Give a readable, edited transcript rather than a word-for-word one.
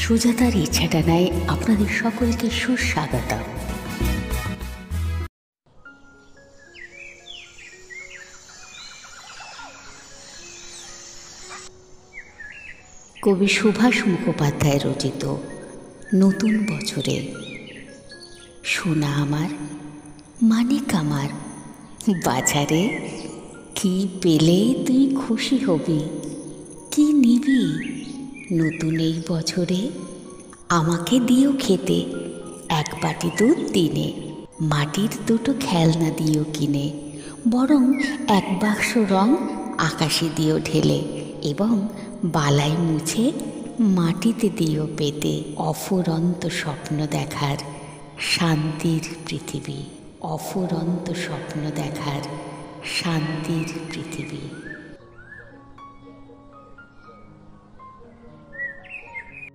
সুজাতার ইচ্ছাটানায় আপনাদের সকলকে সুস্বাগতম। কবি সুভাষ মুখোপাধ্যায় রচিত নতুন বছরে। সোনা আমার, মানিক আমার, বাজারে কি পেলে তুই খুশি হবি, কি নিবি নতুন এই বছরে? আমাকে দিও খেতে এক বাটি দুধ দিনে, মাটির দুটো খেলনা দিও কিনে, বরং এক বাক্স রং আকাশে দিও ঢেলে, এবং বালাই মুছে মাটিতে দিও পেতে। অফুরন্ত স্বপ্ন দেখার শান্তির পৃথিবী, অফুরন্ত স্বপ্ন দেখার শান্তির পৃথিবী।